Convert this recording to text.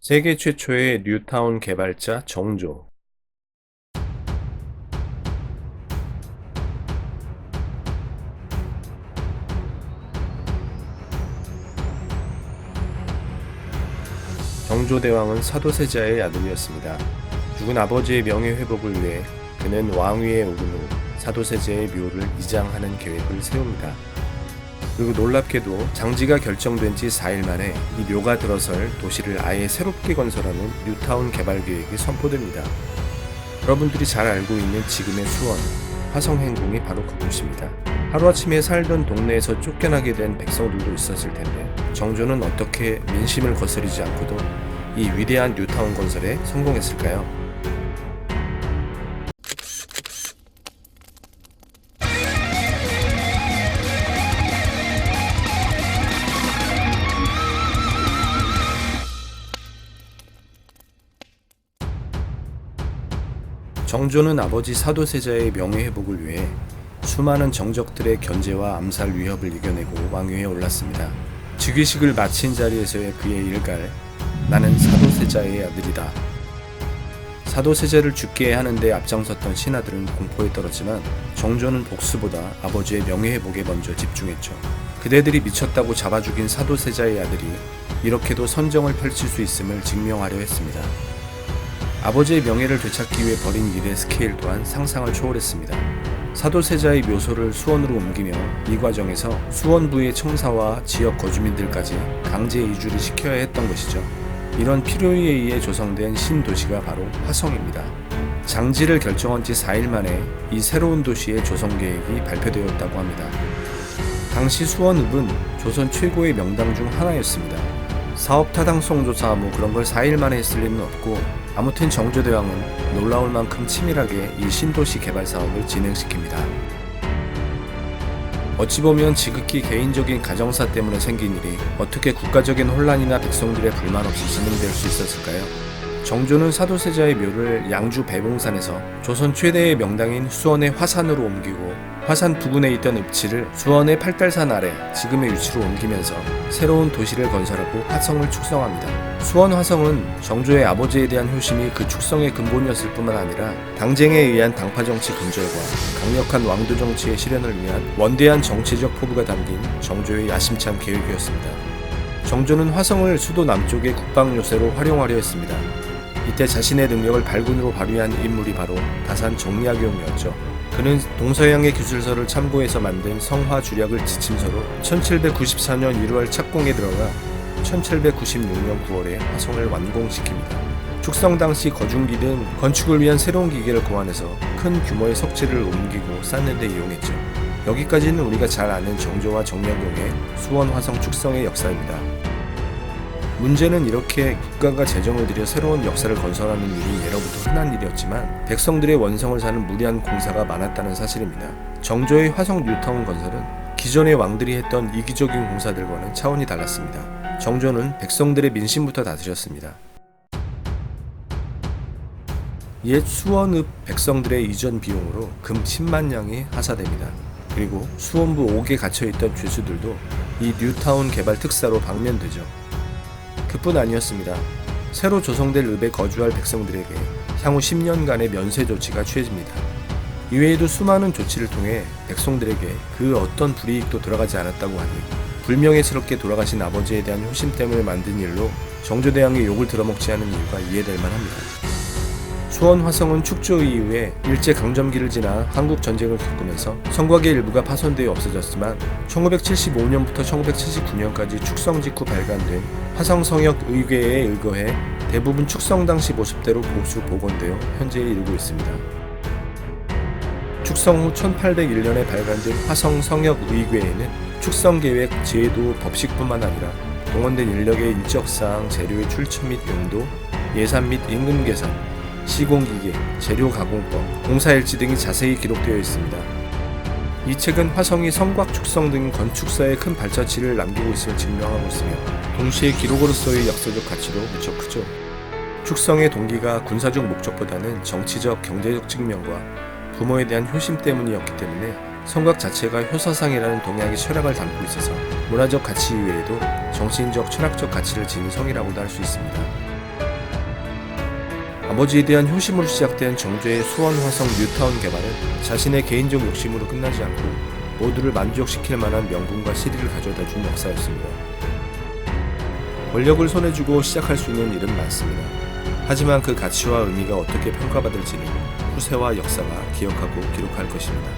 세계 최초의 뉴타운 개발자 정조. 정조대왕은 사도세자의 아들이었습니다. 죽은 아버지의 명예회복을 위해 그는 왕위에 오른 후 사도세자의 묘를 이장하는 계획을 세웁니다. 그리고 놀랍게도 장지가 결정된 지 4일 만에 이 묘가 들어설 도시를 아예 새롭게 건설하는 뉴타운 개발 계획이 선포됩니다. 여러분들이 잘 알고 있는 지금의 수원, 화성행궁이 바로 그곳입니다. 하루아침에 살던 동네에서 쫓겨나게 된 백성들도 있었을 텐데 정조는 어떻게 민심을 거스르지 않고도 이 위대한 뉴타운 건설에 성공했을까요? 정조는 아버지 사도세자의 명예회복을 위해 수많은 정적들의 견제와 암살 위협을 이겨내고 왕위에 올랐습니다. 즉위식을 마친 자리에서의 그의 일갈, 나는 사도세자의 아들이다. 사도세자를 죽게 하는 데 앞장섰던 신하들은 공포에 떨었지만 정조는 복수보다 아버지의 명예회복에 먼저 집중했죠. 그대들이 미쳤다고 잡아 죽인 사도세자의 아들이 이렇게도 선정을 펼칠 수 있음을 증명하려 했습니다. 아버지의 명예를 되찾기 위해 벌인 일의 스케일 또한 상상을 초월했습니다. 사도세자의 묘소를 수원으로 옮기며 이 과정에서 수원부의 청사와 지역 거주민들까지 강제 이주를 시켜야 했던 것이죠. 이런 필요에 의해 조성된 신도시가 바로 화성입니다. 장지를 결정한 지 4일 만에 이 새로운 도시의 조성 계획이 발표되었다고 합니다. 당시 수원읍은 조선 최고의 명당 중 하나였습니다. 사업 타당성 조사 뭐 그런 걸 4일 만에 했을 리는 없고, 아무튼 정조대왕은 놀라울 만큼 치밀하게 이 신도시 개발 사업을 진행시킵니다. 어찌 보면 지극히 개인적인 가정사 때문에 생긴 일이 어떻게 국가적인 혼란이나 백성들의 불만 없이 진행될 수 있었을까요? 정조는 사도세자의 묘를 양주 배봉산에서 조선 최대의 명당인 수원의 화산으로 옮기고, 화산 부근에 있던 읍지를 수원의 팔달산 아래 지금의 위치로 옮기면서 새로운 도시를 건설하고 화성을 축성합니다. 수원 화성은 정조의 아버지에 대한 효심이 그 축성의 근본이었을 뿐만 아니라 당쟁에 의한 당파 정치 근절과 강력한 왕조 정치의 실현을 위한 원대한 정치적 포부가 담긴 정조의 야심찬 계획이었습니다. 정조는 화성을 수도 남쪽의 국방 요새로 활용하려 했습니다. 이때 자신의 능력을 발군으로 발휘한 인물이 바로 다산 정약용이었죠. 그는 동서양의 기술서를 참고해서 만든 성화 주략을 지침서로 1794년 1월 착공에 들어가 1796년 9월에 화성을 완공시킵니다. 축성 당시 거중기 등 건축을 위한 새로운 기계를 고안해서 큰 규모의 석재를 옮기고 쌓는 데 이용했죠. 여기까지는 우리가 잘 아는 정조와 정약용의 수원 화성 축성의 역사입니다. 문제는 이렇게 국가가 재정을 들여 새로운 역사를 건설하는 일이 예로부터 흔한 일이었지만 백성들의 원성을 사는 무리한 공사가 많았다는 사실입니다. 정조의 화성 뉴타운 건설은 기존의 왕들이 했던 이기적인 공사들과는 차원이 달랐습니다. 정조는 백성들의 민심부터 다스렸습니다. 옛 수원읍 백성들의 이전 비용으로 금 10만 냥이 하사됩니다. 그리고 수원부 5개 갇혀있던 죄수들도 이 뉴타운 개발 특사로 방면되죠. 그뿐 아니었습니다. 새로 조성될 읍에 거주할 백성들에게 향후 10년간의 면세 조치가 취해집니다. 이외에도 수많은 조치를 통해 백성들에게 그 어떤 불이익도 돌아가지 않았다고 하니 불명예스럽게 돌아가신 아버지에 대한 효심 때문에 만든 일로 정조대왕의 욕을 들어먹지 않은 이유가 이해될 만합니다. 수원 화성은 축조 이후에 일제강점기를 지나 한국전쟁을 겪으면서 성곽의 일부가 파손되어 없어졌지만 1975년부터 1979년까지 축성 직후 발간된 화성성역 의궤에 의거해 대부분 축성 당시 모습대로 보수 복원되어 현재에 이르고 있습니다. 축성 후 1801년에 발간된 화성성역 의궤에는 축성계획, 제도, 법식뿐만 아니라 동원된 인력의 인적사항, 재료의 출처 및 용도, 예산 및 임금 계산, 시공기계, 재료 가공법, 공사일지 등이 자세히 기록되어 있습니다. 이 책은 화성이 성곽 축성 등 건축사에 큰 발자취를 남기고 있음을 증명하고 있으며 동시에 기록으로서의 역사적 가치도 무척 크죠. 축성의 동기가 군사적 목적보다는 정치적, 경제적 측면과 부모에 대한 효심 때문이었기 때문에 성곽 자체가 효사상이라는 동양의 철학을 담고 있어서 문화적 가치 이외에도 정신적, 철학적 가치를 지닌 성이라고도 할 수 있습니다. 아버지에 대한 효심으로 시작된 정조의 수원화성 뉴타운 개발은 자신의 개인적 욕심으로 끝나지 않고 모두를 만족시킬 만한 명분과 실의를 가져다 준 역사였습니다. 권력을 손에 쥐고 시작할 수 있는 일은 많습니다. 하지만 그 가치와 의미가 어떻게 평가받을지는 후세와 역사가 기억하고 기록할 것입니다.